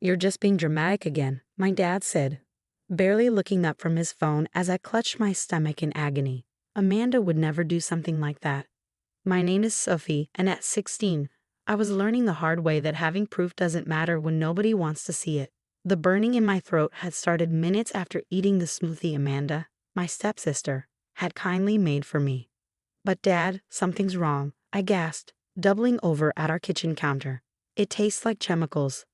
"You're just being dramatic again," my dad said, barely looking up from his phone as I clutched my stomach in agony. Amanda would never do something like that. My name is Sophie, and at 16, I was learning the hard way that having proof doesn't matter when nobody wants to see it. The burning in my throat had started minutes after eating the smoothie Amanda, my stepsister, had kindly made for me. "But Dad, something's wrong," I gasped, doubling over at our kitchen counter. "It tastes like chemicals."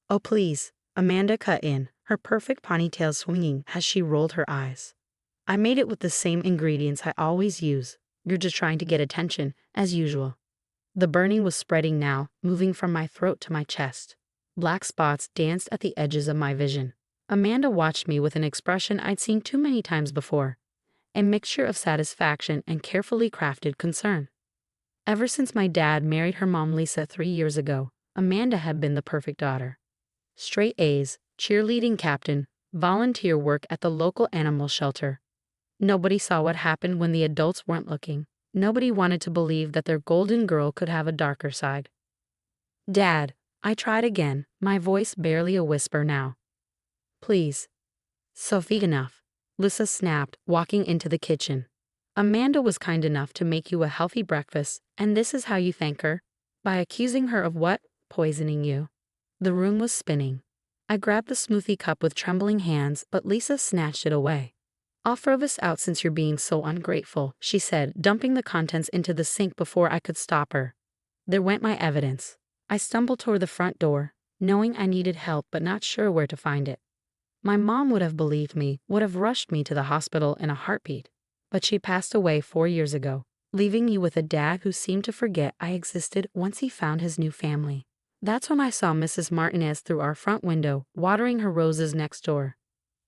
"Oh please," Amanda cut in, her perfect ponytail swinging as she rolled her eyes. "I made it with the same ingredients I always use. You're just trying to get attention, as usual." The burning was spreading now, moving from my throat to my chest. Black spots danced at the edges of my vision. Amanda watched me with an expression I'd seen too many times before, a mixture of satisfaction and carefully crafted concern. Ever since my dad married her mom Lisa 3 years ago, Amanda had been the perfect daughter. Straight A's, cheerleading captain, volunteer work at the local animal shelter. Nobody saw what happened when the adults weren't looking. Nobody wanted to believe that their golden girl could have a darker side. "Dad," I tried again, my voice barely a whisper now. "Please." "Sophie, enough," Lisa snapped, walking into the kitchen. "Amanda was kind enough to make you a healthy breakfast, and this is how you thank her? By accusing her of what? Poisoning you." The room was spinning. I grabbed the smoothie cup with trembling hands, but Lisa snatched it away. "I'll throw this out since you're being so ungrateful," she said, dumping the contents into the sink before I could stop her. There went my evidence. I stumbled toward the front door, knowing I needed help but not sure where to find it. My mom would have believed me, would have rushed me to the hospital in a heartbeat. But she passed away 4 years ago, leaving me with a dad who seemed to forget I existed once he found his new family. That's when I saw Mrs. Martinez through our front window, watering her roses next door.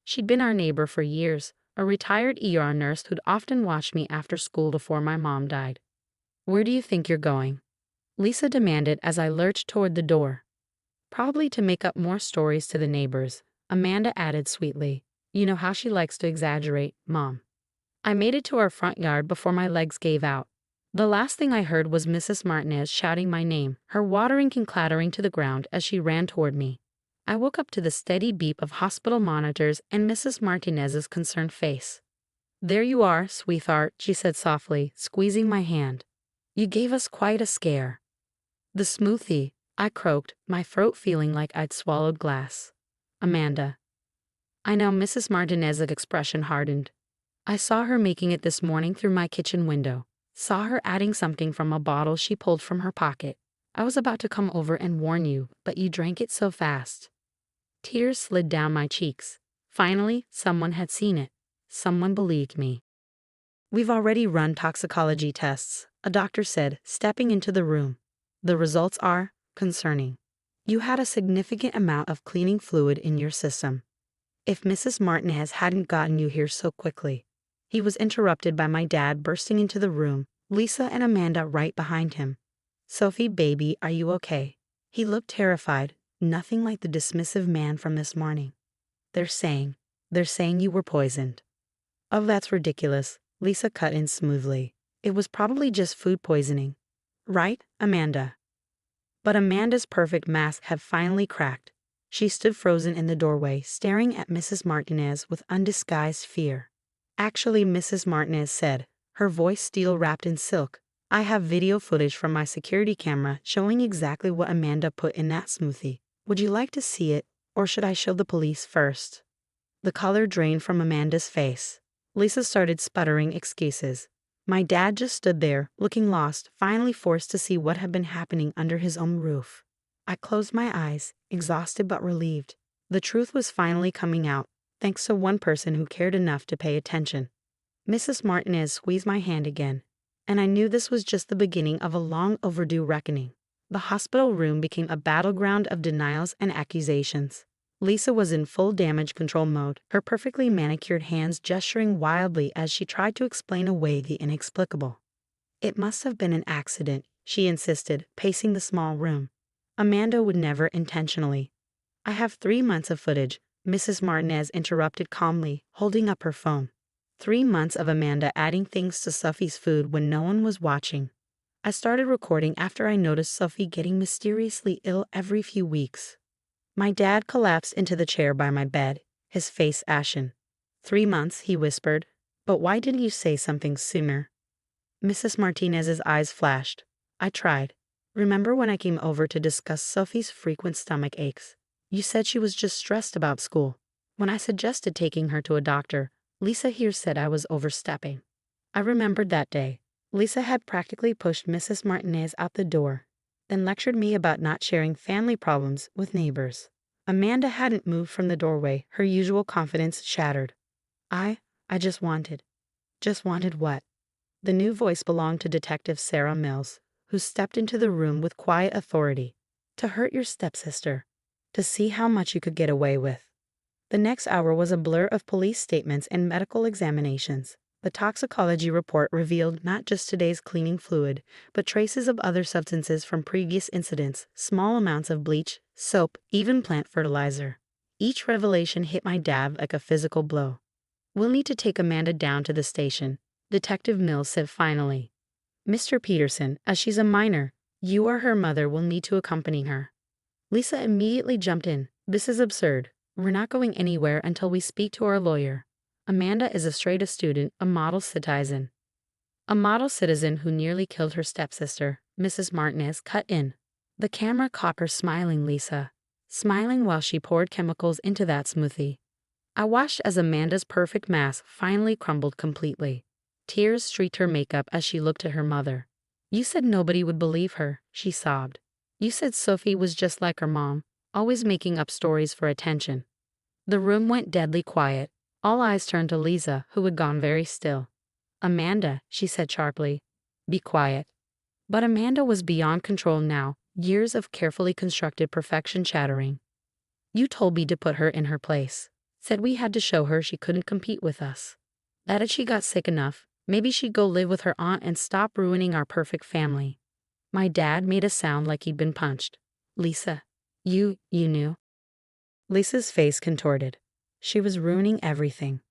She'd been our neighbor for years, a retired ER nurse who'd often watched me after school before my mom died. "Where do you think you're going?" Lisa demanded as I lurched toward the door. "Probably to make up more stories to the neighbors," Amanda added sweetly. "You know how she likes to exaggerate, Mom." I made it to our front yard before my legs gave out. The last thing I heard was Mrs. Martinez shouting my name, her watering can clattering to the ground as she ran toward me. I woke up to the steady beep of hospital monitors and Mrs. Martinez's concerned face. "There you are, sweetheart," she said softly, squeezing my hand. "You gave us quite a scare." "The smoothie," I croaked, my throat feeling like I'd swallowed glass. "Amanda." I know Mrs. Martinez's expression hardened. "I saw her making it this morning through my kitchen window. Saw her adding something from a bottle she pulled from her pocket. I was about to come over and warn you, but you drank it so fast." Tears slid down my cheeks. Finally, someone had seen it. Someone believed me. "We've already run toxicology tests," a doctor said, stepping into the room. "The results are concerning. You had a significant amount of cleaning fluid in your system. If Mrs. Martinez hadn't gotten you here so quickly." He was interrupted by my dad bursting into the room, Lisa and Amanda right behind him. "Sophie, baby, are you okay?" He looked terrified, nothing like the dismissive man from this morning. They're saying you were poisoned." "Oh, that's ridiculous," Lisa cut in smoothly. "It was probably just food poisoning. Right, Amanda?" But Amanda's perfect mask had finally cracked. She stood frozen in the doorway, staring at Mrs. Martinez with undisguised fear. "Actually," Mrs. Martinez said, her voice steel wrapped in silk, "I have video footage from my security camera showing exactly what Amanda put in that smoothie. Would you like to see it, or should I show the police first?" The color drained from Amanda's face. Lisa started sputtering excuses. My dad just stood there, looking lost, finally forced to see what had been happening under his own roof. I closed my eyes, exhausted but relieved. The truth was finally coming out, thanks to one person who cared enough to pay attention. Mrs. Martinez squeezed my hand again, and I knew this was just the beginning of a long overdue reckoning. The hospital room became a battleground of denials and accusations. Lisa was in full damage control mode, her perfectly manicured hands gesturing wildly as she tried to explain away the inexplicable. "It must have been an accident," she insisted, pacing the small room. "Amanda would never intentionally." "I have 3 months of footage," Mrs. Martinez interrupted calmly, holding up her phone. 3 months of Amanda adding things to Sophie's food when no one was watching. I started recording after I noticed Sophie getting mysteriously ill every few weeks. My dad collapsed into the chair by my bed, his face ashen. 3 months, he whispered. But why didn't you say something sooner? Mrs. Martinez's eyes flashed. I tried. Remember when I came over to discuss Sophie's frequent stomach aches? You said she was just stressed about school. When I suggested taking her to a doctor, Lisa here said I was overstepping. I remembered that day. Lisa had practically pushed Mrs. Martinez out the door, then lectured me about not sharing family problems with neighbors. Amanda hadn't moved from the doorway, her usual confidence shattered. I just wanted. Just wanted what? The new voice belonged to Detective Sarah Mills, who stepped into the room with quiet authority. To hurt your stepsister. To see how much you could get away with. The next hour was a blur of police statements and medical examinations. The toxicology report revealed not just today's cleaning fluid, but traces of other substances from previous incidents, small amounts of bleach, soap, even plant fertilizer. Each revelation hit my dad like a physical blow. We'll need to take Amanda down to the station, Detective Mills said finally. Mr. Peterson, as she's a minor, you or her mother will need to accompany her. Lisa immediately jumped in. This is absurd. We're not going anywhere until we speak to our lawyer. Amanda is a straight-A student, a model citizen. A model citizen who nearly killed her stepsister, Mrs. Martinez, cut in. The camera caught her smiling, Lisa. Smiling while she poured chemicals into that smoothie. I watched as Amanda's perfect mask finally crumbled completely. Tears streaked her makeup as she looked at her mother. You said nobody would believe her, she sobbed. You said Sophie was just like her mom, always making up stories for attention. The room went deadly quiet. All eyes turned to Lisa, who had gone very still. Amanda, she said sharply. Be quiet. But Amanda was beyond control now, years of carefully constructed perfection shattering. You told me to put her in her place. Said we had to show her she couldn't compete with us. That if she got sick enough, maybe she'd go live with her aunt and stop ruining our perfect family. My dad made a sound like he'd been punched. Lisa, you knew. Lisa's face contorted. She was ruining everything.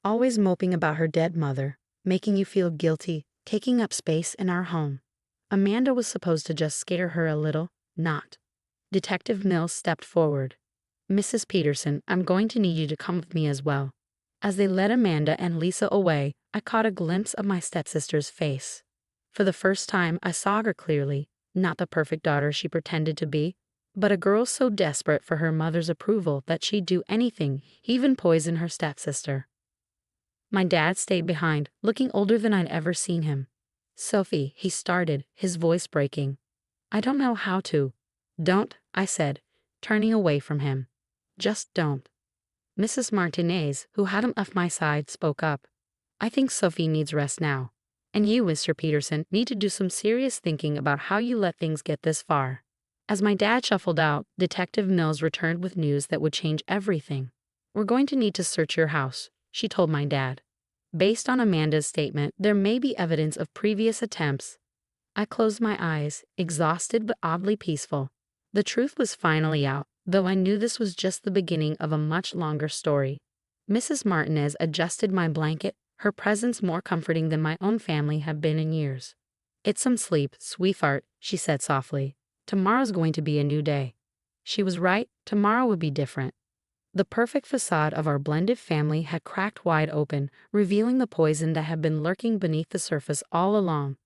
Always moping about her dead mother, making you feel guilty, taking up space in our home. Amanda was supposed to just scare her a little, not. Detective Mills stepped forward. Mrs. Peterson, I'm going to need you to come with me as well. As they led Amanda and Lisa away, I caught a glimpse of my stepsister's face. For the first time, I saw her clearly, not the perfect daughter she pretended to be, but a girl so desperate for her mother's approval that she'd do anything, even poison her stepsister. My dad stayed behind, looking older than I'd ever seen him. Sophie, he started, his voice breaking. I don't know how to. Don't, I said, turning away from him. Just don't. Mrs. Martinez, who hadn't left my side, spoke up. I think Sophie needs rest now. And you, Mr. Peterson, need to do some serious thinking about how you let things get this far. As my dad shuffled out, Detective Mills returned with news that would change everything. We're going to need to search your house, she told my dad. Based on Amanda's statement, there may be evidence of previous attempts. I closed my eyes, exhausted but oddly peaceful. The truth was finally out, though I knew this was just the beginning of a much longer story. Mrs. Martinez adjusted my blanket, her presence more comforting than my own family had been in years. It's some sleep, sweetheart, she said softly. Tomorrow's going to be a new day. She was right, tomorrow would be different. The perfect facade of our blended family had cracked wide open, revealing the poison that had been lurking beneath the surface all along.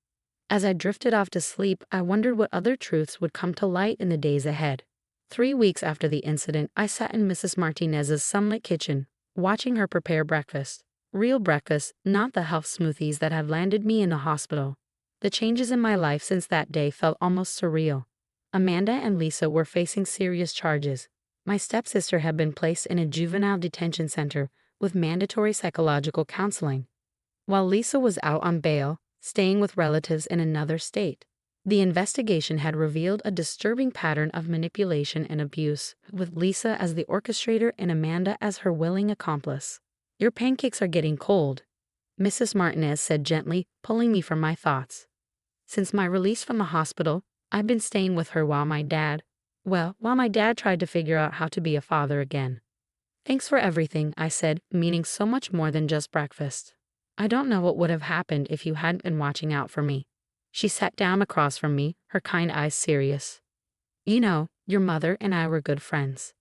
As I drifted off to sleep, I wondered what other truths would come to light in the days ahead. 3 weeks after the incident, I sat in Mrs. Martinez's sunlit kitchen, watching her prepare breakfast. Real breakfast, not the health smoothies that had landed me in the hospital. The changes in my life since that day felt almost surreal. Amanda and Lisa were facing serious charges. My stepsister had been placed in a juvenile detention center with mandatory psychological counseling, while Lisa was out on bail, staying with relatives in another state. The investigation had revealed a disturbing pattern of manipulation and abuse, with Lisa as the orchestrator and Amanda as her willing accomplice. Your pancakes are getting cold, Mrs. Martinez said gently, pulling me from my thoughts. Since my release from the hospital, I've been staying with her while my dad tried to figure out how to be a father again. Thanks for everything, I said, meaning so much more than just breakfast. I don't know what would have happened if you hadn't been watching out for me. She sat down across from me, her kind eyes serious. You know, your mother and I were good friends.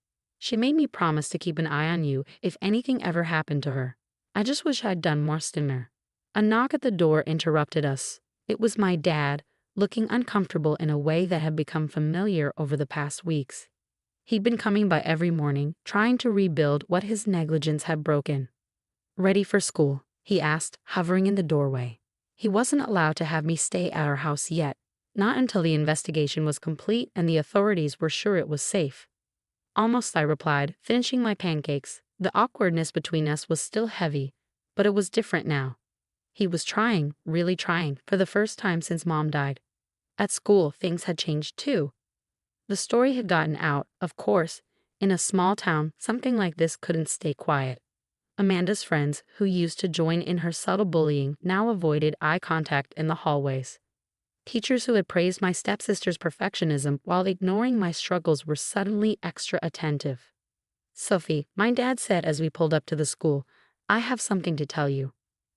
She made me promise to keep an eye on you if anything ever happened to her. I just wish I'd done more sooner." A knock at the door interrupted us. It was my dad, looking uncomfortable in a way that had become familiar over the past weeks. He'd been coming by every morning, trying to rebuild what his negligence had broken. "Ready for school?" he asked, hovering in the doorway. He wasn't allowed to have me stay at our house yet, not until the investigation was complete and the authorities were sure it was safe. "Almost," I replied, finishing my pancakes. The awkwardness between us was still heavy, but it was different now. He was trying, really trying, for the first time since Mom died. At school, things had changed too. The story had gotten out, of course. In a small town, something like this couldn't stay quiet. Amanda's friends, who used to join in her subtle bullying, now avoided eye contact in the hallways. Teachers who had praised my stepsister's perfectionism while ignoring my struggles were suddenly extra attentive. "Sophie," my dad said as we pulled up to the school, "I have something to tell you.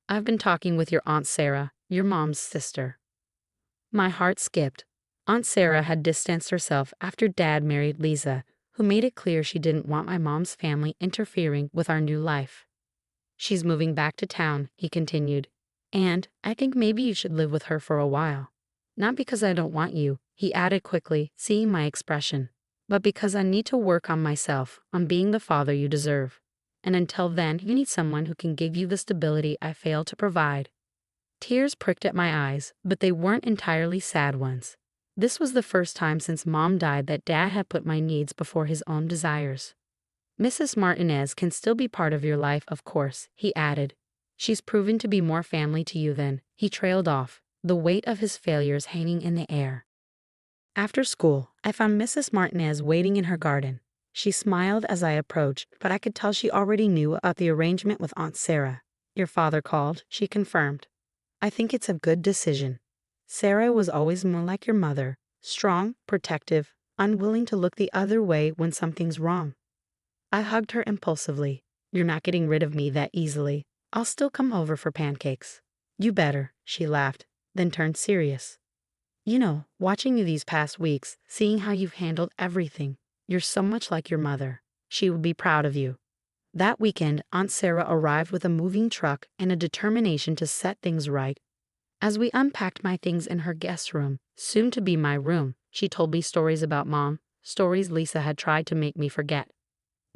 I've been talking with your Aunt Sarah, your mom's sister." My heart skipped. Aunt Sarah had distanced herself after Dad married Lisa, who made it clear she didn't want my mom's family interfering with our new life. "She's moving back to town," he continued, "and I think maybe you should live with her for a while. Not because I don't want you," he added quickly, seeing my expression, "but because I need to work on myself, on being the father you deserve. And until then, you need someone who can give you the stability I failed to provide." Tears pricked at my eyes, but they weren't entirely sad ones. This was the first time since Mom died that Dad had put my needs before his own desires. "Mrs. Martinez can still be part of your life, of course," he added. "She's proven to be more family to you than," he trailed off, the weight of his failures hanging in the air. After school, I found Mrs. Martinez waiting in her garden. She smiled as I approached, but I could tell she already knew about the arrangement with Aunt Sarah. "Your father called," she confirmed. "I think it's a good decision. Sarah was always more like your mother, strong, protective, unwilling to look the other way when something's wrong." I hugged her impulsively. "You're not getting rid of me that easily. I'll still come over for pancakes." "You better," she laughed, then turned serious. "You know, watching you these past weeks, seeing how you've handled everything, you're so much like your mother. She would be proud of you." That weekend, Aunt Sarah arrived with a moving truck and a determination to set things right. As we unpacked my things in her guest room, soon to be my room, she told me stories about Mom, stories Lisa had tried to make me forget.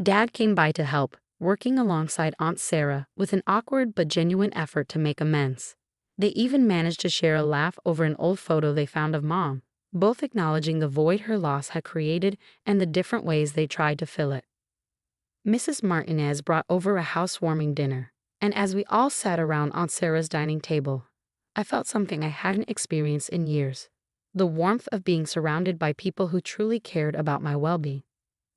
Dad came by to help, working alongside Aunt Sarah with an awkward but genuine effort to make amends. They even managed to share a laugh over an old photo they found of Mom, both acknowledging the void her loss had created and the different ways they tried to fill it. Mrs. Martinez brought over a housewarming dinner, and as we all sat around Aunt Sarah's dining table, I felt something I hadn't experienced in years: the warmth of being surrounded by people who truly cared about my well-being.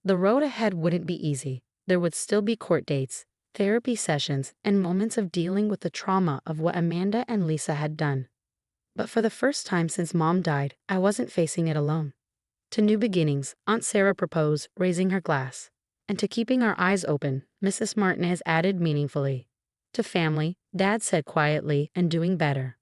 The road ahead wouldn't be easy. There would still be court dates, therapy sessions, and moments of dealing with the trauma of what Amanda and Lisa had done. But for the first time since Mom died, I wasn't facing it alone. To new beginnings, Aunt Sarah proposed, raising her glass. And to keeping our eyes open, Mrs. Martinez added meaningfully. To family, Dad said quietly, and doing better.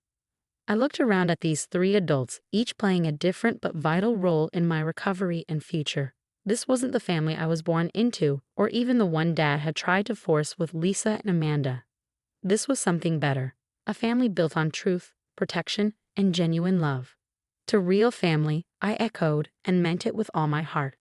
I looked around at these three adults, each playing a different but vital role in my recovery and future. This wasn't the family I was born into, or even the one Dad had tried to force with Lisa and Amanda. This was something better, a family built on truth, protection, and genuine love. To real family, I echoed and meant it with all my heart.